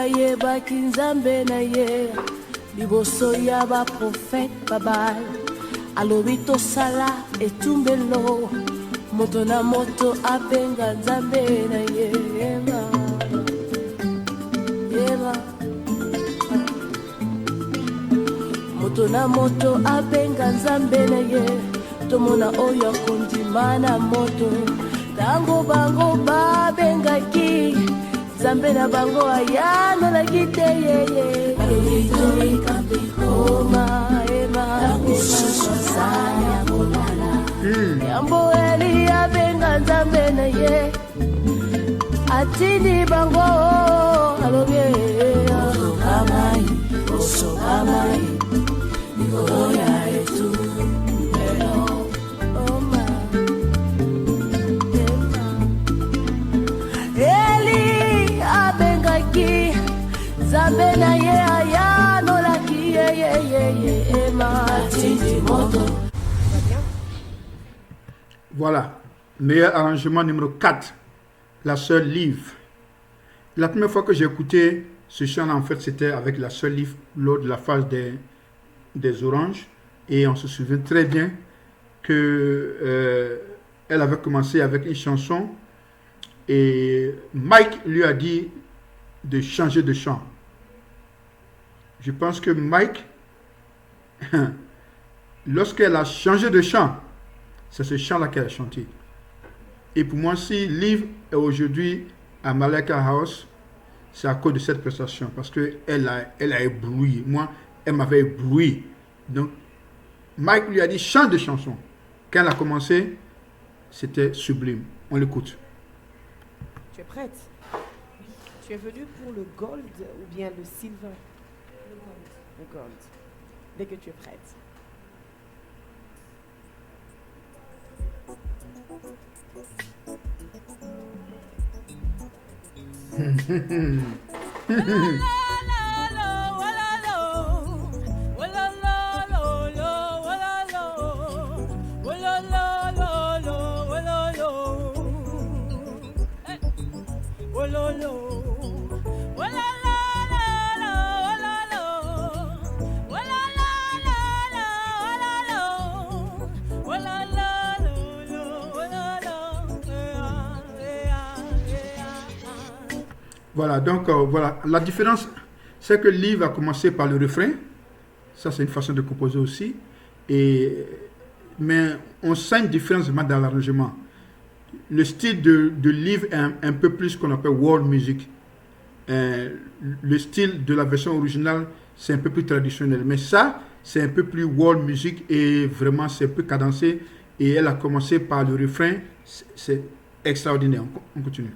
ayebaki nzambe na ye liboso ya baprofete babal alobi tosala etumbelo moto na moto abenga nzambe na ye yeba moto na moto abenga nzambe na ye tomona oyo akondima na moto tango bango babengaki nzambe na bango ayanolaki te yeye yambo eli abenga nzambe na ye atindi bango alobi osokamai likolo ya etu eli abengaki nzambe na ye ayanolaki yeyeyeye matindi moto. Voilà, meilleur arrangement numéro 4, la sœur Liv. La première fois que j'ai écouté ce chant, en fait, c'était avec la sœur Liv lors de la phase des oranges. Et on se souvient très bien que elle avait commencé avec une chanson et Mike lui a dit de changer de chant. Je pense que Mike, lorsqu'elle a changé de chant, c'est ce chant-là qu'elle a chanté. Et pour moi, si Liv est aujourd'hui à Malaika House, c'est à cause de cette prestation. Parce qu'elle a ébloui. Moi, elle m'avait ébloui. Donc, Mike lui a dit chante de chanson. Quand elle a commencé, c'était sublime. On l'écoute. Tu es prête? Tu es venue pour le gold ou bien le silver? Le gold. Dès que tu es prête. Voilà, donc voilà, la différence, c'est que Liv a commencé par le refrain. Ça, c'est une façon de composer aussi. Mais on sent une différence dans l'arrangement. Le style de Liv est un peu plus ce qu'on appelle world music. Le style de la version originale, c'est un peu plus traditionnel. Mais ça, c'est un peu plus world music et vraiment, c'est un peu cadencé. Et elle a commencé par le refrain. C'est extraordinaire. On continue.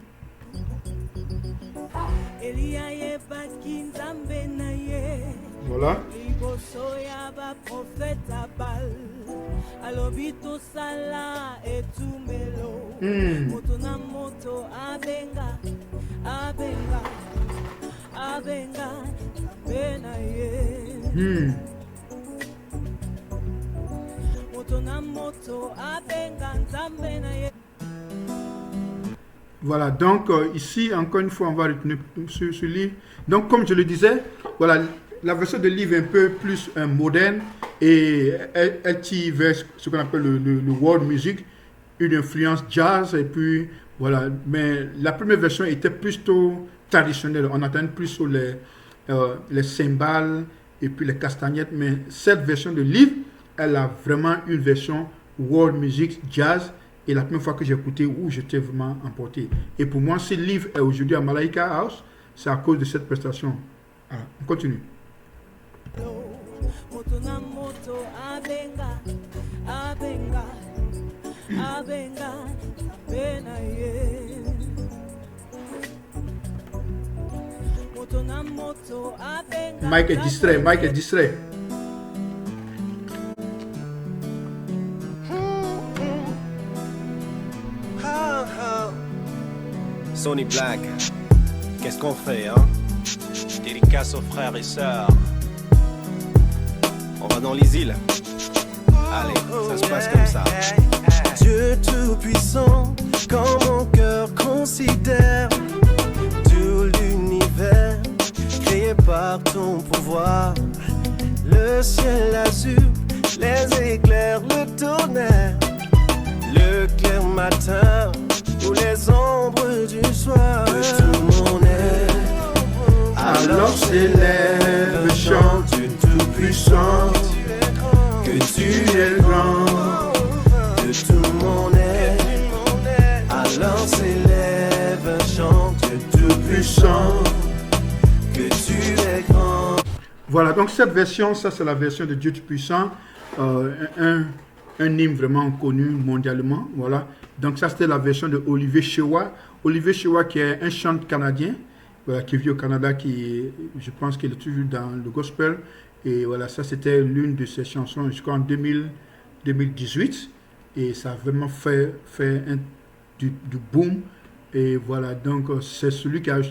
Voilà. Voilà, donc ici, encore une fois, on va retenir sur ce livre. Donc, comme je le disais, voilà, la version de Liv est un peu plus moderne et elle tire vers ce qu'on appelle le world music, une influence jazz et puis voilà. Mais la première version était plutôt traditionnelle. On entendait plus sur les cymbales et puis les castagnettes. Mais cette version de Liv, elle a vraiment une version world music jazz. Et la première fois que j'ai écouté, j'étais vraiment emporté. Et pour moi, si Liv est aujourd'hui à Malaika House, c'est à cause de cette prestation. Voilà, on continue. Mike est distrait. Sonny Black, qu'est-ce qu'on fait, hein? Dédicace aux frères et sœurs. On va dans les îles. Allez, ça se passe comme ça. Dieu tout-puissant, quand mon cœur considère tout l'univers, le ciel azur, les éclairs, le tonnerre, le clair matin ou les ombres du soir. Que tout mon être Alors s'élève, chante du Tout-Puissant, que tu es grand. de tout mon être. Alors s'élève, chante du Tout-Puissant, que tu es grand. Voilà, donc cette version, ça c'est la version de Dieu Tout-Puissant, un hymne vraiment connu mondialement. Voilà, donc ça c'était la version de Olivier Chewa. Olivier Chewa qui est un chanteur canadien, voilà, qui vit au Canada, qui je pense qu'il est toujours dans le gospel. Et voilà, ça c'était l'une de ses chansons jusqu'en 2018. Et ça a vraiment fait du boom. Et voilà, donc c'est celui qui a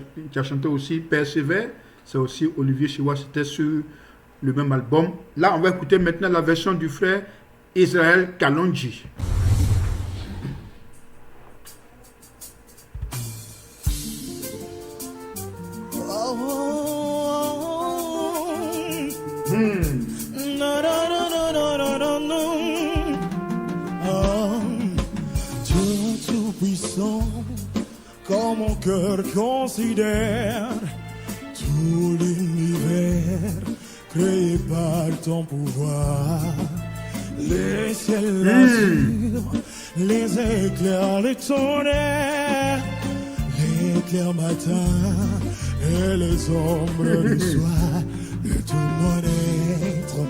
chanté aussi Persévère. C'est aussi Olivier Chewa, c'était sur le même album. Là, on va écouter maintenant la version du frère Israël Kalonji. Dieu Tout-Puissant, quand mon cœur considère tout l'univers créé par ton pouvoir, les ciels l'azur, les éclairs, les tonnerres, l'éclair matin et les ombres du soir de tout mon être.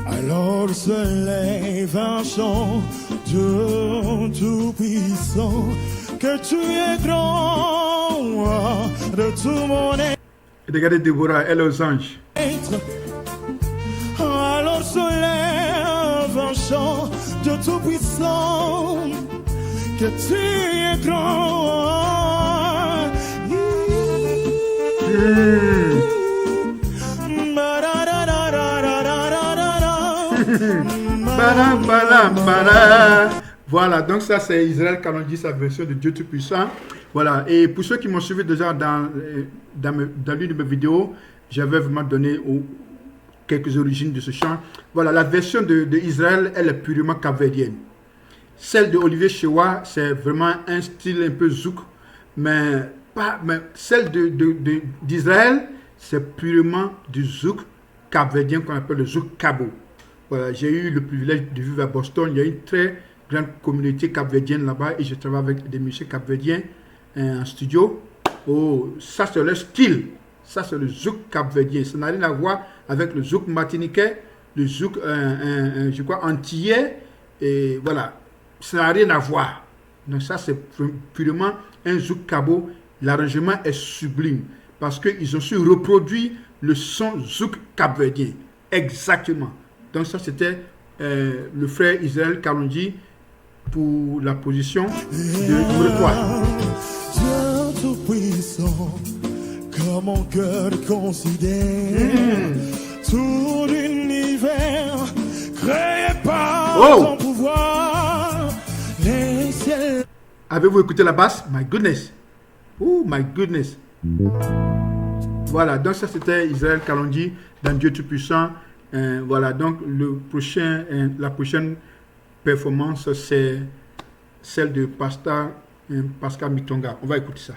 Alors se lève un chant de Tout-Puissant, que tu es grand de tout mon être. Regardez Déborah, elle est aux anges. Alors se lève un chant de Tout-Puissant, que tu es grand. Voilà, donc ça c'est Israël Kalonji, sa version de Dieu Tout-Puissant. Voilà, et pour ceux qui m'ont suivi déjà dans l'une de mes vidéos, j'avais vraiment donné quelques origines de ce chant. Voilà, la version de Israël, elle est purement capverdienne. Celle de Olivier Chewa, c'est vraiment un style un peu zouk, mais celle d'Israël, c'est purement du zouk capverdien qu'on appelle le zouk cabo. Voilà, j'ai eu le privilège de vivre à Boston. Il y a une très grande communauté capverdienne là-bas et je travaille avec des musiciens capverdiens en studio. Oh, ça c'est le style. Ça c'est le zouk capverdien. Ça n'a rien à voir avec le zouk martiniquais, le zouk, je crois, antillais. Et voilà, ça n'a rien à voir. Donc ça c'est purement un zouk cabo. L'arrangement est sublime parce qu'ils ont su reproduire le son zouk capverdien. Exactement. Donc ça c'était le frère Israël Kalonji pour la position de numéro 3. Dieu Tout-Puissant, comme mon cœur considère tout l'univers créé par ton pouvoir, les ciels. Avez-vous écouté la basse? My goodness. Oh my goodness. Voilà, donc ça c'était Israël Kalonji dans Dieu Tout-Puissant. Voilà, donc la prochaine performance, c'est celle de Pascal Mitonga. On va écouter ça.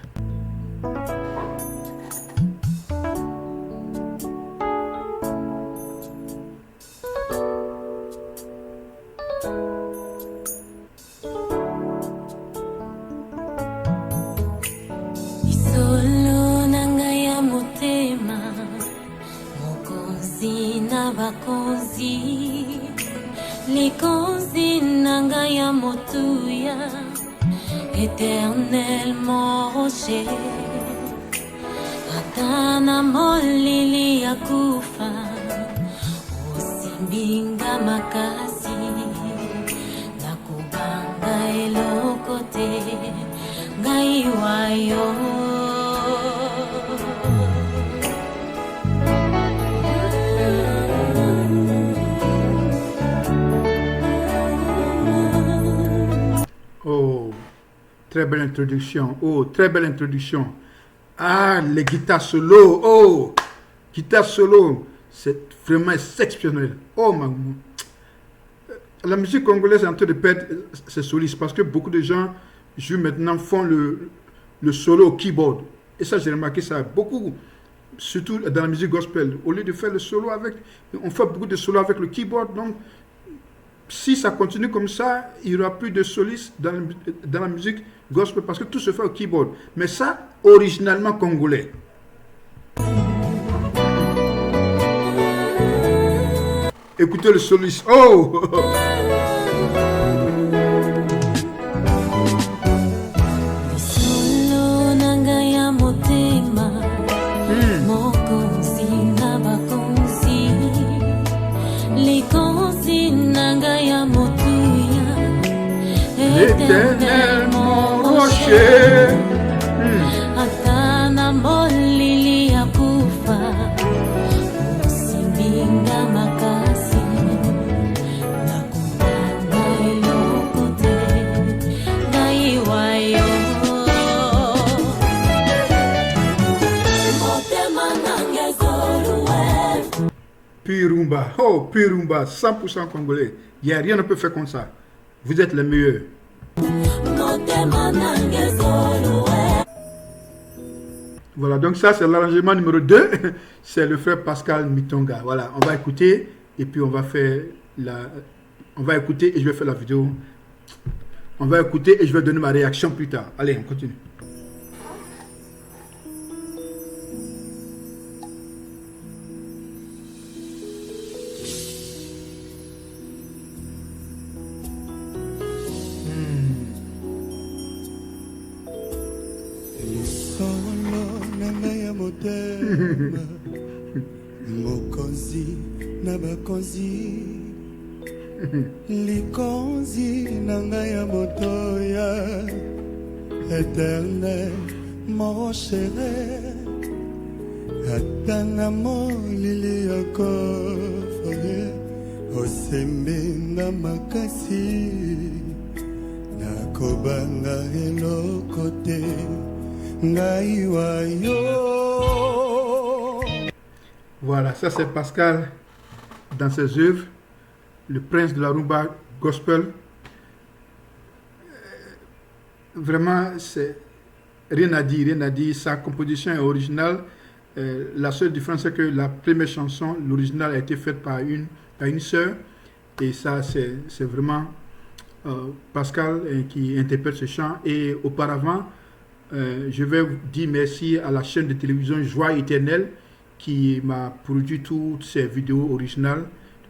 Éternellement rocher, Atana molili ya kufa, Osimbinga makasi, Nakubanga elokote, Gaiwayo. Oh, très belle introduction. Oh, très belle introduction. Ah, les guitares solo. Oh, guitare solo. c'est vraiment exceptionnel. Oh ma... La musique congolaise est en train de perdre ses solistes parce que beaucoup de gens maintenant font le solo au keyboard. Et ça, j'ai remarqué ça beaucoup, surtout dans la musique gospel. Au lieu de faire le solo avec, on fait beaucoup de solo avec le keyboard. Donc, si ça continue comme ça, il n'y aura plus de solistes dans la musique gospel parce que tout se fait au keyboard. Mais ça, originalement congolais. Écoutez le soliste. Oh! L'éternel mon rocher. Atana molili ya kufa usiminga makasi nakutana elokote naiwayo motema nange zoluwe. Pirumba, oh Pirumba, 100% congolais. Il n'y a rien ne peut faire comme ça. Vous êtes les meilleurs. Voilà, donc ça c'est l'arrangement numéro 2. C'est le frère Pascal Mitonga. Voilà, on va écouter et puis on va faire on va écouter et je vais faire la vidéo. On va écouter et je vais donner ma réaction plus tard. Allez, on continue. Mokonzi na bakonzi likonzi nanga ya motoya éternel mon chéri atana molili ya kofore osembe na makasi nakobanga eloko te ngai wayo. Voilà, ça c'est Pascal dans ses œuvres, le prince de la rumba gospel. Vraiment, c'est rien à dire, rien à dire. Sa composition est originale. La seule différence c'est que la première chanson, l'original a été faite par une sœur. Et ça, c'est vraiment Pascal qui interprète ce chant. Et auparavant, je vais vous dire merci à la chaîne de télévision Joie Éternelle qui m'a produit toutes ces vidéos originales,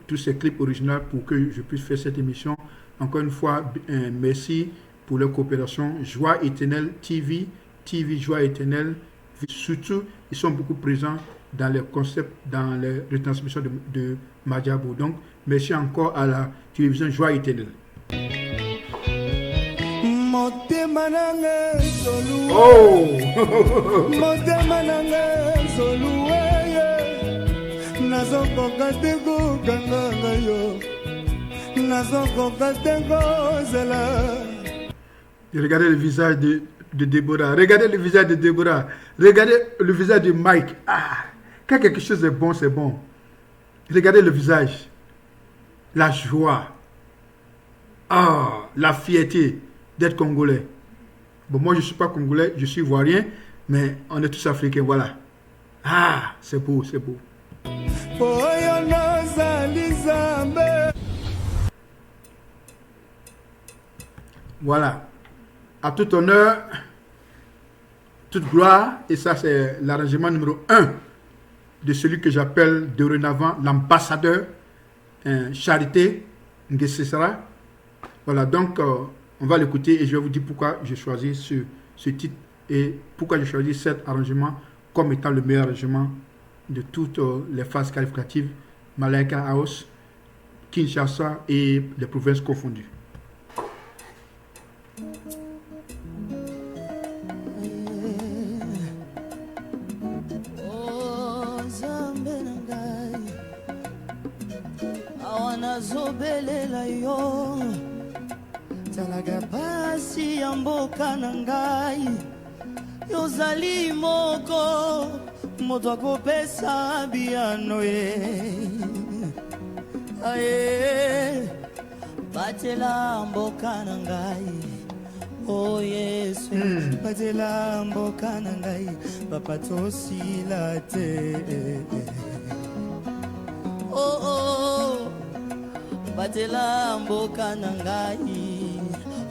tous ces clips originaux pour que je puisse faire cette émission. Encore une fois, merci pour leur coopération. Joie Éternelle TV, Joie Éternelle. Surtout, ils sont beaucoup présents dans les concepts, dans les retransmissions de Madjabou. Donc, merci encore à la télévision Joie Éternelle. Oh! Regardez le visage de Déborah. Regardez le visage de Déborah. Regardez le visage de Mike. Ah, quand quelque chose est bon, c'est bon. Regardez le visage. La joie. Ah, la fierté d'être congolais. Bon, moi, je ne suis pas congolais, je suis ivoirien, mais on est tous africains, voilà. Ah, c'est beau, c'est beau. Voilà. À tout honneur, toute gloire, et ça c'est l'arrangement numéro 1 de celui que j'appelle dorénavant l'ambassadeur Charité Ngessesara. Voilà, donc on va l'écouter et je vais vous dire pourquoi j'ai choisi ce titre et pourquoi j'ai choisi cet arrangement comme étant le meilleur arrangement de toutes les phases qualificatives, Malaika House, Kinshasa et les provinces confondues. Zobelela yo talaga pasi ya mboka na ngai yozali moko moto akopesa biano ye aye batela mboka na ngai oh Yesu batela mboka na ngai papa tosila te oh batela mboka na ngai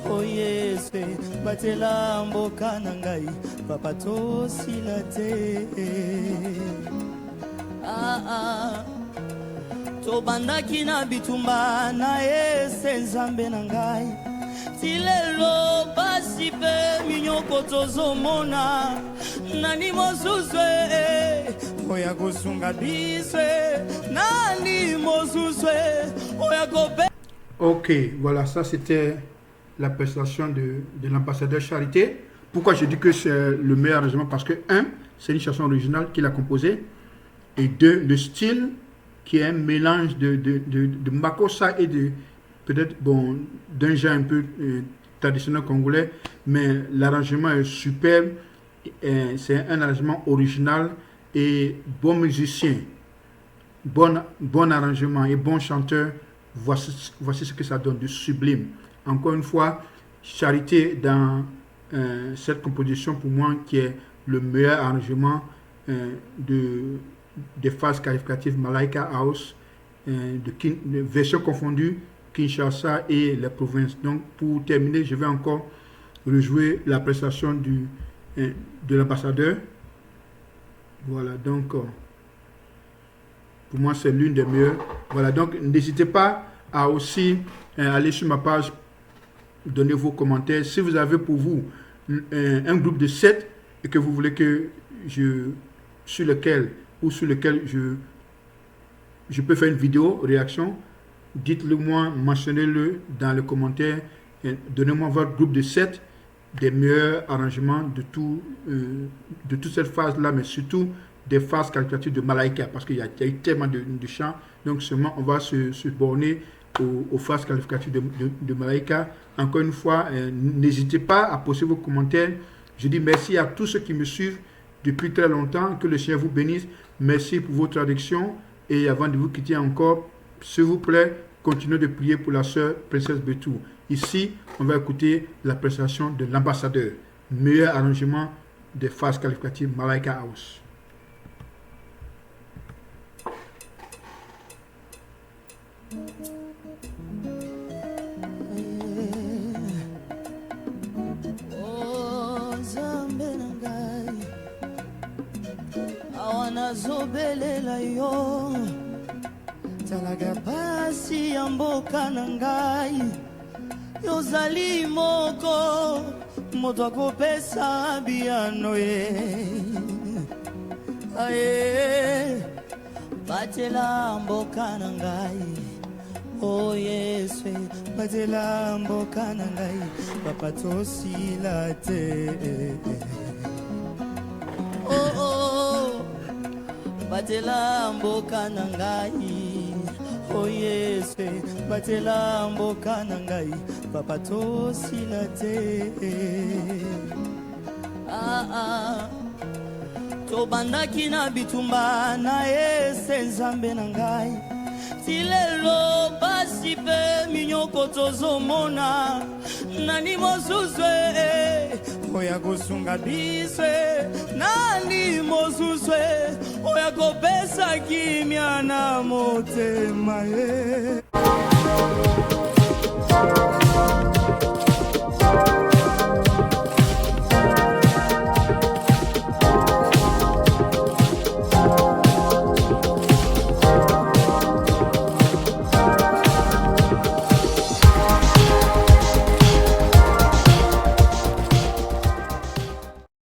oh Yesu batela mboka na ngai papa tosila te tobandaki na bitumba na ese nzambe na ngai tilelo basi pe minyoko tozomona nani mozuzwe oya kosunga biswe nani mozuzwe oya kope. Ok, voilà, ça c'était la prestation de l'ambassadeur Charité. Pourquoi je dis que c'est le meilleur arrangement? Parce que, un, c'est une chanson originale qu'il a composée. Et deux, le style qui est un mélange de makossa et de, peut-être, bon, d'un genre un peu traditionnel congolais. Mais l'arrangement est superbe. C'est un arrangement original et bon musicien. Bon arrangement et bon chanteur. Voici ce que ça donne de sublime. Encore une fois, Charité dans cette composition pour moi qui est le meilleur arrangement des phases qualificatives Malaika House, de versions confondues, Kinshasa et les provinces. Donc pour terminer, je vais encore rejouer la prestation de l'ambassadeur. Voilà, donc pour moi c'est l'une des meilleures. Voilà, donc n'hésitez pas à aussi aller sur ma page, donner vos commentaires. Si vous avez pour vous un groupe de 7 et que vous voulez que sur lequel je peux faire une vidéo réaction, dites-le moi, mentionnez-le dans les commentaires. Donnez-moi votre groupe de 7 des meilleurs arrangements de toute cette phase-là, mais surtout des phases qualificatives de Malaika, parce qu'il y a eu tellement de chants. Donc seulement on va se borner aux phases qualificatives de Malaika. Encore une fois, n'hésitez pas à poster vos commentaires. Je dis merci à tous ceux qui me suivent depuis très longtemps. Que le Seigneur vous bénisse. Merci pour vos traductions. Et avant de vous quitter encore, s'il vous plaît, continuez de prier pour la sœur Princesse Betou. Ici, on va écouter la prestation de l'ambassadeur. Meilleur arrangement des phases qualificatives Malaika House. Zobelela yo talaga pasi ya mboka na ngai yozali moko moto akopesa biano ye aye batela mboka na ngai oh Yesu batela mboka na ngai papa tosila te batela mboka na ngai oh Yesu batela mboka na ngai papa tosila te tobandaki na bitumba na ese nzambe na ngai tilelo basi pe minyoko tozomona nani mozuzwe oya kosunga biswe nani mozuzwe oya kopesa kimya na motema ye